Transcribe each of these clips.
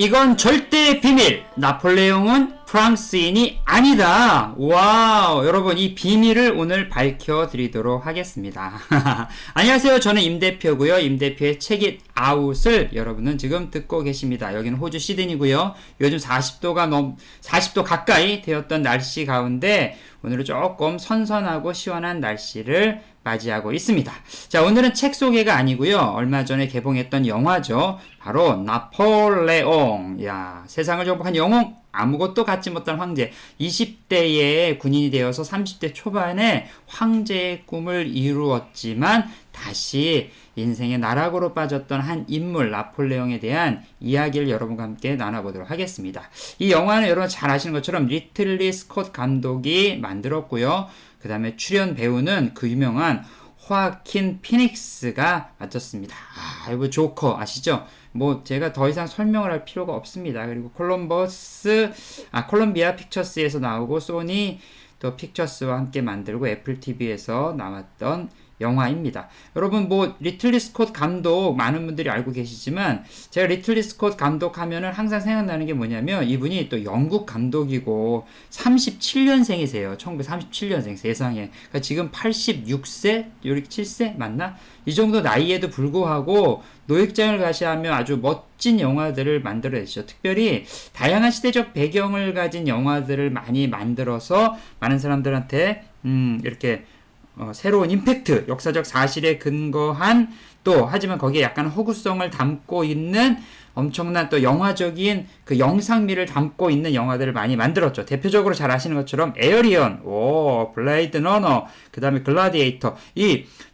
이건 절대 비밀. 나폴레옹은 프랑스인이 아니다. 와우, 여러분 이 비밀을 오늘 밝혀드리도록 하겠습니다. 안녕하세요. 저는 임 대표고요. 임 대표의 책잇 아웃을 여러분은 지금 듣고 계십니다. 여기는 호주 시드니고요. 요즘 40도 가까이 되었던 날씨 가운데 오늘은 조금 선선하고 시원한 날씨를 맞이하고 있습니다. 자, 오늘은 책 소개가 아니고요. 얼마 전에 개봉했던 영화죠. 바로 나폴레옹. 야, 세상을 정복한 영웅, 아무것도 갖지 못한 황제. 20대에 군인이 되어서 30대 초반에 황제의 꿈을 이루었지만 다시 인생의 나락으로 빠졌던 한 인물 나폴레옹에 대한 이야기를 여러분과 함께 나눠보도록 하겠습니다. 이 영화는 여러분 잘 아시는 것처럼 리틀리 스콧 감독이 만들었고요. 그 다음에 출연 배우는 그 유명한 호아킨 피닉스가 맡았습니다. 이거 조커 아시죠? 뭐 제가 더 이상 설명을 할 필요가 없습니다. 그리고 콜롬비아 픽처스에서 나오고 소니 또 픽처스와 함께 만들고 애플 TV에서 나왔던 영화입니다. 여러분 뭐 리틀리 스콧 감독 많은 분들이 알고 계시지만 제가 리틀리 스콧 감독 하면은 항상 생각나는 게 뭐냐면 이분이 또 영국 감독이고 37년생이세요. 1937년생 세상에. 그러니까 지금 86세? 7세? 맞나? 이 정도 나이에도 불구하고 노획장을 가시하며 아주 멋진 영화들을 만들어내시죠. 특별히 다양한 시대적 배경을 가진 영화들을 많이 만들어서 많은 사람들한테 이렇게 새로운 임팩트, 역사적 사실에 근거한 또 하지만 거기에 약간 허구성을 담고 있는 엄청난 또 영화적인 그 영상미를 담고 있는 영화들을 많이 만들었죠. 대표적으로 잘 아시는 것처럼 에어리언, 블레이드 러너, 그 다음에 글라디에이터.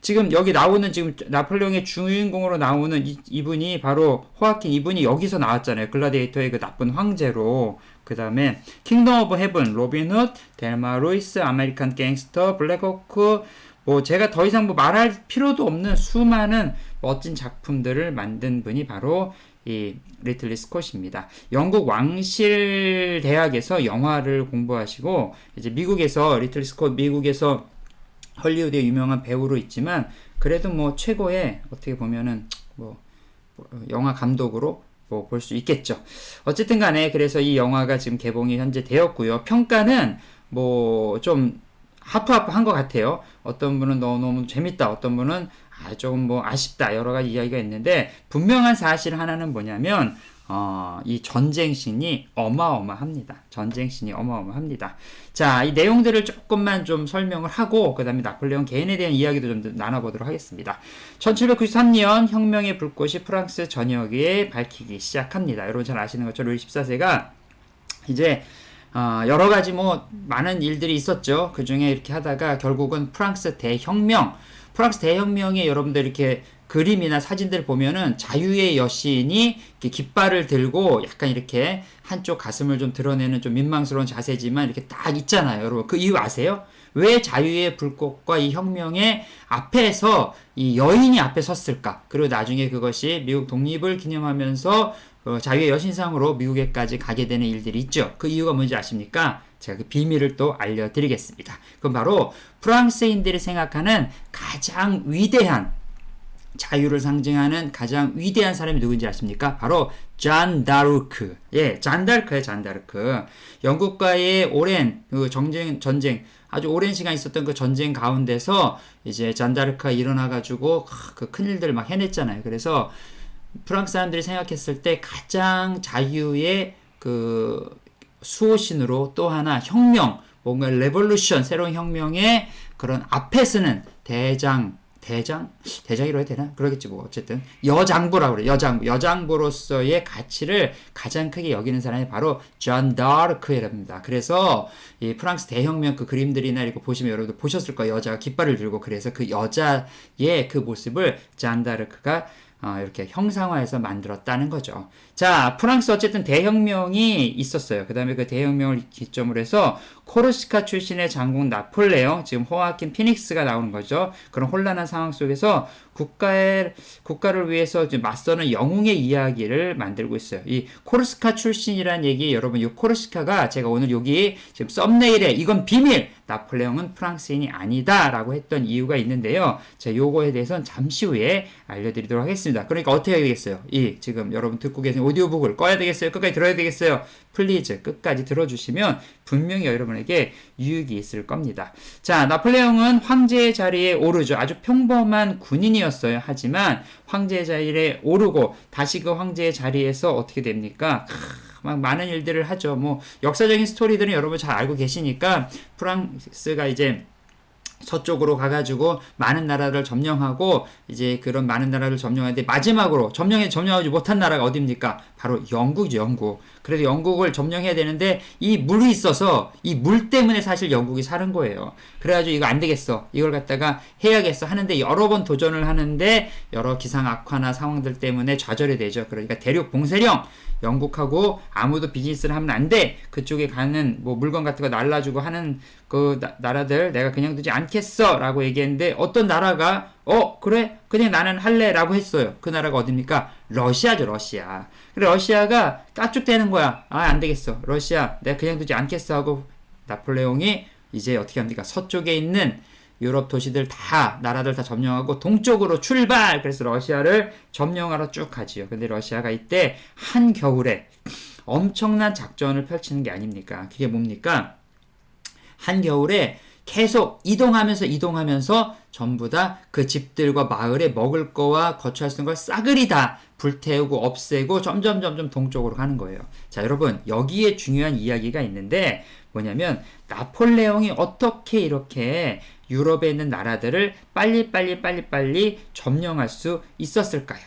지금 여기 나오는 지금 나폴레옹의 주인공으로 나오는 이분이 바로 호아킨 이분이 여기서 나왔잖아요. 글라디에이터의 그 나쁜 황제로. 그 다음에 킹덤 오브 헤븐, 로빈 훗, 델마 루이스, 아메리칸 갱스터, 블랙호크, 뭐 제가 더 이상 뭐 말할 필요도 없는 수많은 멋진 작품들을 만든 분이 바로 이 리틀리 스콧입니다. 영국 왕실 대학에서 영화를 공부하시고 이제 미국에서 리틀리 스콧 미국에서 헐리우드의 유명한 배우로 있지만 그래도 뭐 최고의 어떻게 보면은 뭐 영화 감독으로 볼 수 있겠죠. 어쨌든 간에 그래서 이 영화가 지금 개봉이 현재 되었고요. 평가는 뭐 좀 하프하프한 것 같아요. 어떤 분은 너무 재밌다. 어떤 분은 조금 뭐 아쉽다. 여러 가지 이야기가 있는데 분명한 사실 하나는 뭐냐면 이 전쟁신이 어마어마합니다. 전쟁신이 어마어마합니다. 자, 이 내용들을 조금만 좀 설명을 하고 그 다음에 나폴레옹 개인에 대한 이야기도 좀 나눠보도록 하겠습니다. 1793년 혁명의 불꽃이 프랑스 전역에 밝히기 시작합니다. 여러분 잘 아시는 것처럼 루이 14세가 이제 여러 가지 뭐 많은 일들이 있었죠. 그 중에 이렇게 하다가 결국은 프랑스 대혁명에 여러분들 이렇게 그림이나 사진들 보면은 자유의 여신이 이렇게 깃발을 들고 약간 이렇게 한쪽 가슴을 좀 드러내는 좀 민망스러운 자세지만 이렇게 딱 있잖아요. 여러분 그 이유 아세요? 왜 자유의 불꽃과 이 혁명의 앞에서 이 여인이 앞에 섰을까? 그리고 나중에 그것이 미국 독립을 기념하면서 자유의 여신상으로 미국에까지 가게 되는 일들이 있죠. 그 이유가 뭔지 아십니까? 제가 그 비밀을 또 알려드리겠습니다. 그럼 바로 프랑스인들이 생각하는 가장 위대한 자유를 상징하는 가장 위대한 사람이 누군지 아십니까? 바로 잔 다르크. 잔 다르크예요, 잔 다르크. 영국과의 오랜 그 전쟁, 아주 오랜 시간 있었던 그 전쟁 가운데서 이제 잔 다르크가 일어나가지고 그 큰일들을 막 해냈잖아요. 그래서 프랑스 사람들이 생각했을 때 가장 자유의 그 수호신으로 또 하나 혁명, 뭔가 레볼루션, 새로운 혁명의 그런 앞에 서는 대장이라고 해야 되나? 그러겠지 뭐 어쨌든 여장부라고 그래. 여장부로서의 가치를 가장 크게 여기는 사람이 바로 잔 다르크랍니다. 그래서 이 프랑스 대혁명 그 그림들이나 이렇게 보시면 여러분들 보셨을 거예요. 여자가 깃발을 들고 그래서 그 여자의 그 모습을 잔 다르크가 이렇게 형상화해서 만들었다는 거죠. 자, 프랑스 어쨌든 대혁명이 있었어요. 그 다음에 그 대혁명을 기점으로 해서 코르시카 출신의 장군 나폴레옹, 지금 호아킨 피닉스가 나오는 거죠. 그런 혼란한 상황 속에서 국가를 위해서 맞서는 영웅의 이야기를 만들고 있어요. 이 코르시카 출신이라는 얘기, 여러분, 이 코르시카가 제가 오늘 여기 지금 썸네일에 이건 비밀! 나폴레옹은 프랑스인이 아니다 라고 했던 이유가 있는데요. 자, 요거에 대해서는 잠시 후에 알려드리도록 하겠습니다. 그러니까 어떻게 해야 되겠어요? 지금 여러분 듣고 계신 오디오북을 꺼야 되겠어요? 끝까지 들어야 되겠어요? 플리즈 끝까지 들어주시면 분명히 여러분에게 유익이 있을 겁니다. 자, 나폴레옹은 황제의 자리에 오르죠. 아주 평범한 군인이었어요. 하지만 황제의 자리에 오르고 다시 그 황제의 자리에서 어떻게 됩니까? 막 많은 일들을 하죠. 뭐 역사적인 스토리들은 여러분 잘 알고 계시니까 프랑스가 이제 서쪽으로 가가지고 많은 나라를 점령하고 이제 그런 많은 나라를 점령하는데 마지막으로 점령하지 못한 나라가 어디입니까? 바로 영국이죠, 영국. 그래도 영국을 점령해야 되는데 이 물이 있어서 이 물 때문에 사실 영국이 사는 거예요. 그래가지고 이거 안 되겠어. 이걸 갖다가 해야겠어 하는데 여러 번 도전을 하는데 여러 기상악화나 상황들 때문에 좌절이 되죠. 그러니까 대륙 봉쇄령 영국하고 아무도 비즈니스를 하면 안 돼. 그쪽에 가는 뭐 물건 같은 거 날라주고 하는 그 나라들 내가 그냥 두지 않겠어 라고 얘기했는데 어떤 나라가 그래? 그냥 나는 할래 라고 했어요. 그 나라가 어딥니까? 러시아죠, 러시아. 그래, 러시아가 까쭉대는 거야. 안 되겠어. 러시아 내가 그냥 두지 않겠어 하고 나폴레옹이 이제 어떻게 합니까? 서쪽에 있는 유럽 도시들 다, 나라들 다 점령하고 동쪽으로 출발! 그래서 러시아를 점령하러 쭉 가지요. 근데 러시아가 이때 한겨울에 엄청난 작전을 펼치는 게 아닙니까? 그게 뭡니까? 한겨울에 계속 이동하면서 전부 다 그 집들과 마을에 먹을 거와 거처할 수 있는 걸 싸그리 다 불태우고 없애고 점점 동쪽으로 가는 거예요. 자, 여러분, 여기에 중요한 이야기가 있는데 뭐냐면 나폴레옹이 어떻게 이렇게 유럽에 있는 나라들을 빨리 점령할 수 있었을까요?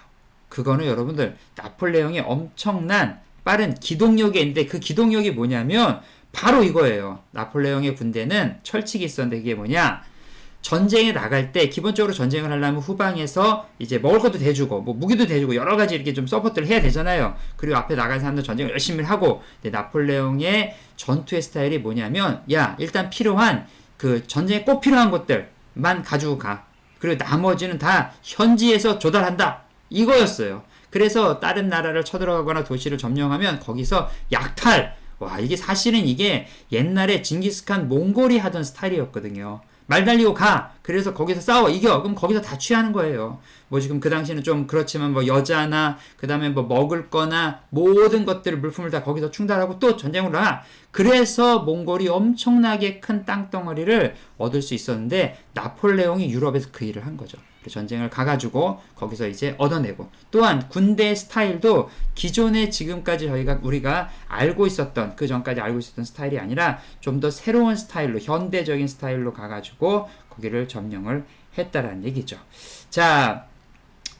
그거는 여러분들 나폴레옹이 엄청난 빠른 기동력이 있는데 그 기동력이 뭐냐면 바로 이거예요. 나폴레옹의 군대는 철칙이 있었는데 그게 뭐냐? 전쟁에 나갈 때 기본적으로 전쟁을 하려면 후방에서 이제 먹을 것도 대주고 뭐 무기도 대주고 여러 가지 이렇게 좀 서포트를 해야 되잖아요. 그리고 앞에 나간 사람들 전쟁을 열심히 하고 근데 나폴레옹의 전투의 스타일이 뭐냐면 야 일단 필요한 그 전쟁에 꼭 필요한 것들만 가지고 가. 그리고 나머지는 다 현지에서 조달한다. 이거였어요. 그래서 다른 나라를 쳐들어가거나 도시를 점령하면 거기서 약탈. 와, 이게 사실은 이게 옛날에 징기스칸 몽골이 하던 스타일이었거든요. 말 달리고 가. 그래서 거기서 싸워. 이겨. 그럼 거기서 다 취하는 거예요. 뭐 지금 그 당시에는 좀 그렇지만 뭐 여자나 그 다음에 뭐 먹을 거나 모든 것들을 물품을 다 거기서 충달하고 또 전쟁으로 가. 그래서 몽골이 엄청나게 큰 땅덩어리를 얻을 수 있었는데 나폴레옹이 유럽에서 그 일을 한 거죠. 전쟁을 가가지고 거기서 이제 얻어내고 또한 군대 스타일도 기존에 지금까지 우리가 알고 있었던 그 전까지 알고 있었던 스타일이 아니라 좀 더 새로운 스타일로 현대적인 스타일로 가가지고 거기를 점령을 했다라는 얘기죠. 자,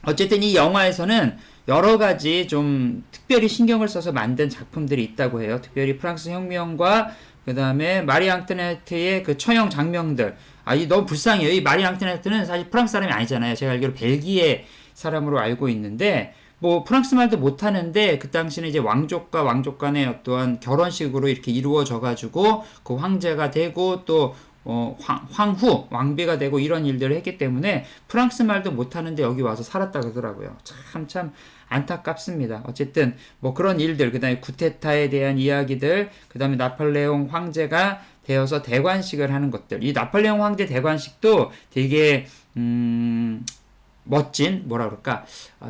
어쨌든 이 영화에서는 여러 가지 좀 특별히 신경을 써서 만든 작품들이 있다고 해요. 특별히 프랑스 혁명과 그 다음에 마리 앙투네트의 그 처형 장면들. 이 너무 불쌍해요. 이 마리 앙투네트는 사실 프랑스 사람이 아니잖아요. 제가 알기로 벨기에 사람으로 알고 있는데, 뭐 프랑스 말도 못하는데 그 당시는 이제 왕족과 왕족 간의 어떠한 결혼식으로 이렇게 이루어져가지고 그 황제가 되고 또 황후, 왕비가 되고 이런 일들을 했기 때문에 프랑스 말도 못하는데 여기 와서 살았다 그러더라고요. 참 안타깝습니다. 어쨌든 뭐 그런 일들, 그 다음에 쿠데타에 대한 이야기들, 그 다음에 나폴레옹 황제가 되어서 대관식을 하는 것들. 이 나폴레옹 황제 대관식도 되게 멋진 뭐라 그럴까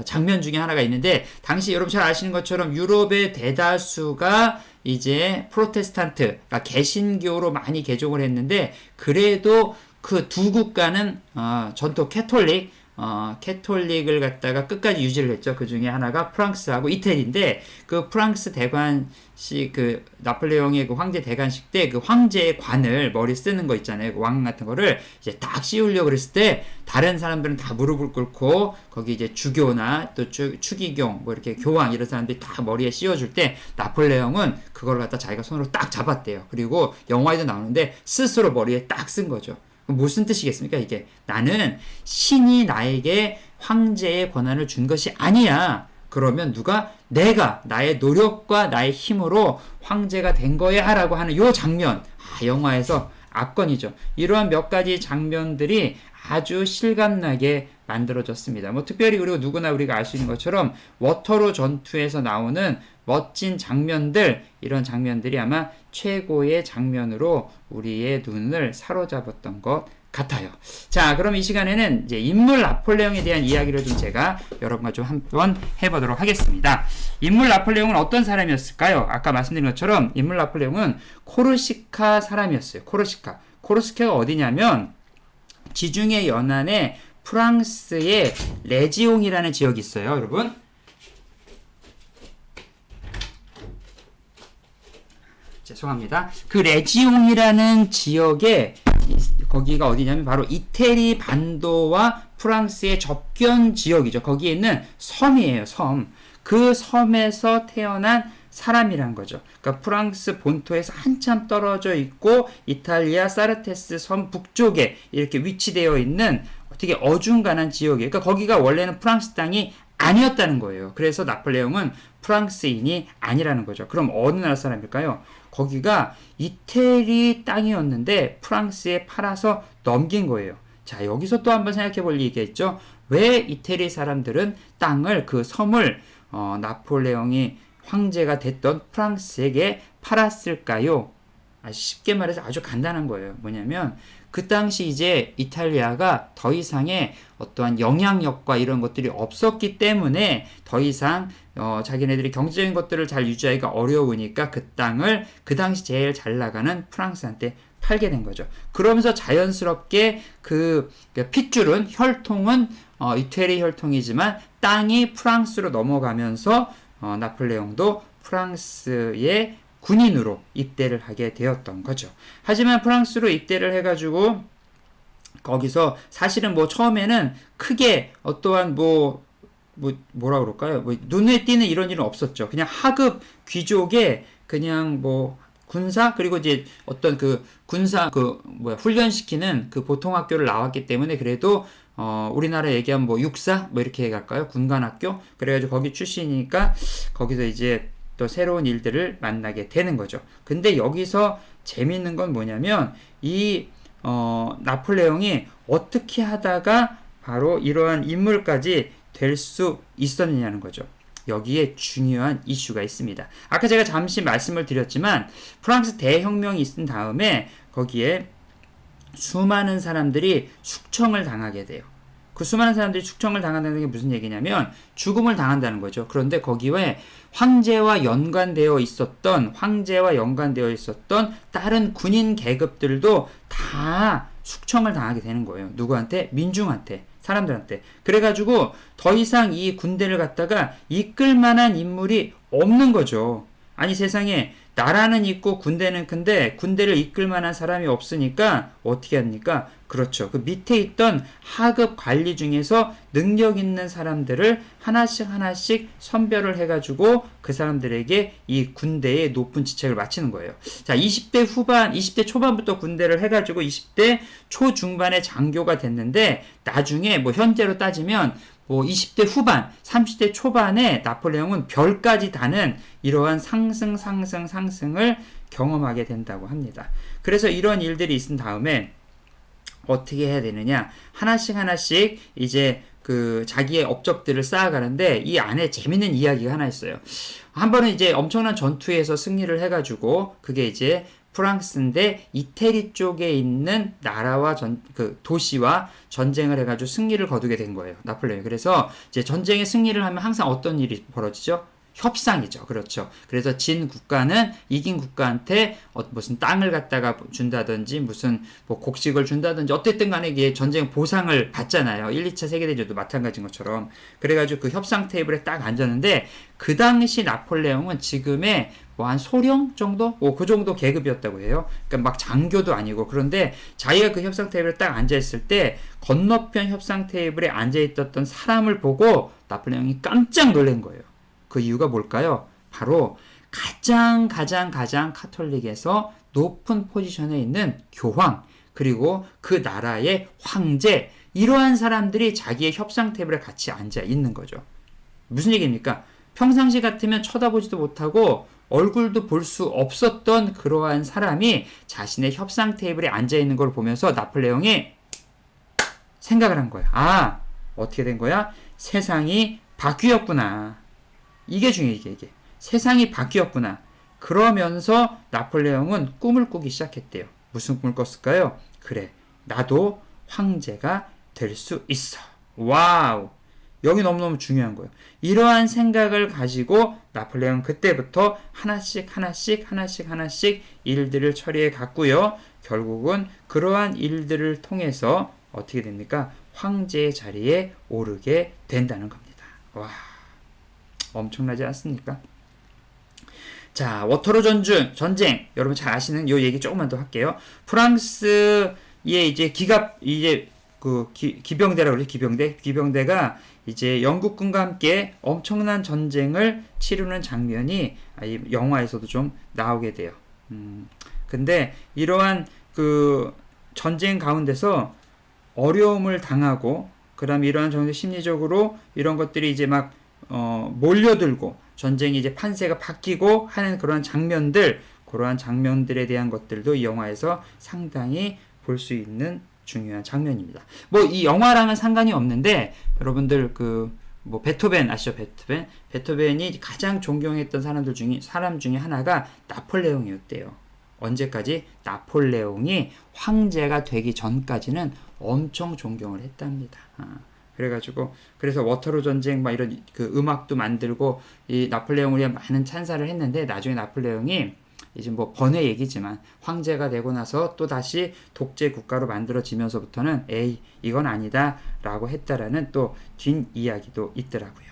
장면 중에 하나가 있는데 당시 여러분 잘 아시는 것처럼 유럽의 대다수가 이제 프로테스탄트, 그러니까 개신교로 많이 개종을 했는데 그래도 그 두 국가는 전통 캐톨릭을 갖다가 끝까지 유지를 했죠. 그 중에 하나가 프랑스하고 이태리인데 그 프랑스 대관식 그 나폴레옹의 그 황제 대관식 때 그 황제의 관을 머리 쓰는 거 있잖아요. 그 왕 같은 거를 이제 딱 씌우려고 그랬을 때 다른 사람들은 다 무릎을 꿇고 거기 이제 주교나 또 추기경 뭐 이렇게 교황 이런 사람들이 다 머리에 씌워줄 때 나폴레옹은 그걸 갖다 자기가 손으로 딱 잡았대요. 그리고 영화에도 나오는데 스스로 머리에 딱 쓴 거죠. 무슨 뜻이겠습니까? 이게 나는 신이 나에게 황제의 권한을 준 것이 아니야. 그러면 내가 나의 노력과 나의 힘으로 황제가 된 거야 라고 하는 요 장면, 영화에서 압권이죠. 이러한 몇 가지 장면들이 아주 실감나게 만들어졌습니다. 뭐 특별히 그리고 누구나 우리가 알 수 있는 것처럼 워터루 전투에서 나오는 멋진 장면들, 이런 장면들이 아마 최고의 장면으로 우리의 눈을 사로잡았던 것 같아요. 자, 그럼 이 시간에는 이제 인물 나폴레옹에 대한 이야기를 좀 제가 여러분과 좀 한번 해보도록 하겠습니다. 인물 나폴레옹은 어떤 사람이었을까요? 아까 말씀드린 것처럼 인물 나폴레옹은 코르시카 사람이었어요. 코르시카가 어디냐면 지중해 연안에 프랑스의 레지옹이라는 지역이 있어요, 여러분. 죄송합니다. 그 레지옹이라는 지역에 거기가 어디냐면 바로 이태리 반도와 프랑스의 접견 지역이죠. 거기에 있는 섬이에요, 섬. 그 섬에서 태어난 사람이란 거죠. 그러니까 프랑스 본토에서 한참 떨어져 있고 이탈리아 사르테스 섬 북쪽에 이렇게 위치되어 있는 되게 어중간한 지역이에요. 그러니까 거기가 원래는 프랑스 땅이 아니었다는 거예요. 그래서 나폴레옹은 프랑스인이 아니라는 거죠. 그럼 어느 나라 사람일까요? 거기가 이태리 땅이었는데 프랑스에 팔아서 넘긴 거예요. 자, 여기서 또 한번 생각해 볼 얘기가 있죠. 왜 이태리 사람들은 땅을, 그 섬을 나폴레옹이 황제가 됐던 프랑스에게 팔았을까요? 쉽게 말해서 아주 간단한 거예요. 뭐냐면 그 당시 이제 이탈리아가 더 이상의 어떠한 영향력과 이런 것들이 없었기 때문에 더 이상 자기네들이 경제적인 것들을 잘 유지하기가 어려우니까 그 땅을 그 당시 제일 잘 나가는 프랑스한테 팔게 된 거죠. 그러면서 자연스럽게 그 핏줄은 혈통은 이태리 혈통이지만 땅이 프랑스로 넘어가면서 나폴레옹도 프랑스의 군인으로 입대를 하게 되었던 거죠. 하지만 프랑스로 입대를 해가지고 거기서 사실은 뭐 처음에는 크게 어떠한 뭐라 그럴까요? 눈에 띄는 이런 일은 없었죠. 그냥 하급 귀족의 그냥 군사 그리고 이제 어떤 그 군사 훈련시키는 그 보통 학교를 나왔기 때문에 그래도 우리나라 얘기하면 육사 이렇게 갈까요? 군관학교 그래가지고 거기 출신이니까 거기서 이제 또 새로운 일들을 만나게 되는 거죠. 근데 여기서 재밌는 건 뭐냐면 이 나폴레옹이 어떻게 하다가 바로 이러한 인물까지 될 수 있었느냐는 거죠. 여기에 중요한 이슈가 있습니다. 아까 제가 잠시 말씀을 드렸지만 프랑스 대혁명이 있은 다음에 거기에 수많은 사람들이 숙청을 당하게 돼요. 그 수많은 사람들이 숙청을 당한다는 게 무슨 얘기냐면 죽음을 당한다는 거죠. 그런데 거기에 황제와 연관되어 있었던 다른 군인 계급들도 다 숙청을 당하게 되는 거예요. 누구한테? 민중한테, 사람들한테. 그래가지고 더 이상 이 군대를 갖다가 이끌 만한 인물이 없는 거죠. 아니 세상에 나라는 있고 군대는 큰데 군대를 이끌 만한 사람이 없으니까 어떻게 합니까? 그렇죠. 그 밑에 있던 하급 관리 중에서 능력 있는 사람들을 하나씩 선별을 해가지고 그 사람들에게 이 군대의 높은 직책을 맡기는 거예요. 자, 20대 초반부터 군대를 해가지고 20대 초중반에 장교가 됐는데 나중에 현재로 따지면 20대 후반, 30대 초반에 나폴레옹은 별까지 다는 이러한 상승을 경험하게 된다고 합니다. 그래서 이런 일들이 있은 다음에 어떻게 해야 되느냐? 하나씩 이제 그 자기의 업적들을 쌓아가는데 이 안에 재밌는 이야기가 하나 있어요. 한 번은 이제 엄청난 전투에서 승리를 해가지고 그게 이제 프랑스인데 이태리 쪽에 있는 나라와 도시와 전쟁을 해가지고 승리를 거두게 된 거예요. 나폴레옹이. 그래서 이제 전쟁에 승리를 하면 항상 어떤 일이 벌어지죠? 협상이죠. 그렇죠. 그래서 진 국가는 이긴 국가한테 무슨 땅을 갖다가 준다든지 무슨 곡식을 준다든지 어쨌든 간에 이게 전쟁 보상을 받잖아요. 1, 2차 세계대전도 마찬가지인 것처럼. 그래가지고 그 협상 테이블에 딱 앉았는데 그 당시 나폴레옹은 지금의 한 소령 정도? 그 정도 계급이었다고 해요. 그러니까 막 장교도 아니고. 그런데 자기가 그 협상 테이블에 딱 앉아있을 때 건너편 협상 테이블에 앉아있던 사람을 보고 나폴레옹이 깜짝 놀란 거예요. 그 이유가 뭘까요? 바로 가장 카톨릭에서 높은 포지션에 있는 교황 그리고 그 나라의 황제 이러한 사람들이 자기의 협상 테이블에 같이 앉아 있는 거죠. 무슨 얘기입니까? 평상시 같으면 쳐다보지도 못하고 얼굴도 볼 수 없었던 그러한 사람이 자신의 협상 테이블에 앉아 있는 걸 보면서 나폴레옹이 생각을 한 거야. 어떻게 된 거야? 세상이 바뀌었구나. 이게 중요해, 이게. 세상이 바뀌었구나. 그러면서 나폴레옹은 꿈을 꾸기 시작했대요. 무슨 꿈을 꿨을까요? 그래, 나도 황제가 될 수 있어. 와우. 여기 너무너무 중요한 거예요. 이러한 생각을 가지고 나폴레옹은 그때부터 하나씩 일들을 처리해 갔고요. 결국은 그러한 일들을 통해서 어떻게 됩니까? 황제의 자리에 오르게 된다는 겁니다. 와, 엄청나지 않습니까? 자, 워터로 전쟁. 여러분 잘 아시는 요 얘기 조금만 더 할게요. 프랑스의 이제 기병대라고 그러죠. 기병대가 이제 영국군과 함께 엄청난 전쟁을 치르는 장면이 이 영화에서도 좀 나오게 돼요. 근데 이러한 그 전쟁 가운데서 어려움을 당하고, 그 다음에 이러한 정도 심리적으로 이런 것들이 이제 막 몰려들고 전쟁이 이제 판세가 바뀌고 하는 그러한 장면들에 대한 것들도 이 영화에서 상당히 볼 수 있는 중요한 장면입니다. 뭐 이 영화랑은 상관이 없는데, 여러분들 베토벤 아시죠? 베토벤이 가장 존경했던 사람 중에 하나가 나폴레옹이었대요. 언제까지? 나폴레옹이 황제가 되기 전까지는 엄청 존경을 했답니다. 그래서 워터로 전쟁 막 이런 그 음악도 만들고 이 나폴레옹을 위한 많은 찬사를 했는데, 나중에 나폴레옹이 이제 뭐 번외 얘기지만 황제가 되고 나서 또 다시 독재 국가로 만들어지면서부터는 에이 이건 아니다 라고 했다라는 또 뒷이야기도 있더라고요.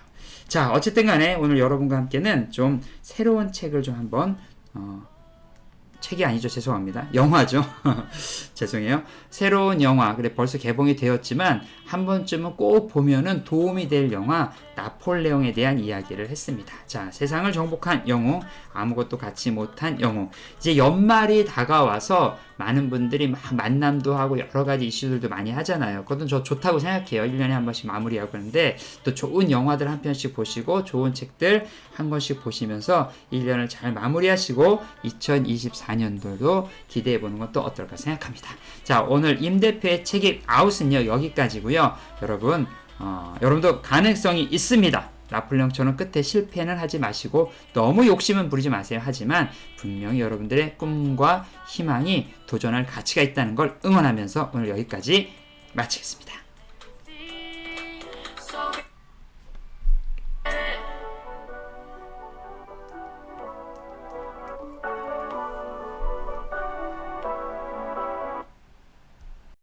자, 어쨌든 간에 오늘 여러분과 함께는 좀 새로운 책을 좀 한번 책이 아니죠. 죄송합니다. 영화죠. 죄송해요. 새로운 영화. 근데 벌써 개봉이 되었지만 한 번쯤은 꼭 보면은 도움이 될 영화 나폴레옹에 대한 이야기를 했습니다. 자, 세상을 정복한 영웅, 아무것도 갖지 못한 영웅. 이제 연말이 다가와서 많은 분들이 막 만남도 하고 여러 가지 이슈들도 많이 하잖아요. 그것은 저 좋다고 생각해요. 1년에 한 번씩 마무리하고 그러는데, 또 좋은 영화들 한 편씩 보시고 좋은 책들 한 권씩 보시면서 1년을 잘 마무리하시고 2024년도도 기대해 보는 것도 어떨까 생각합니다. 자, 오늘 임 대표의 책임 아웃은요 여기까지고요. 여러분도 가능성이 있습니다. 나폴레옹처럼 끝에 실패는 하지 마시고 너무 욕심은 부리지 마세요. 하지만 분명히 여러분들의 꿈과 희망이 도전할 가치가 있다는 걸 응원하면서 오늘 여기까지 마치겠습니다.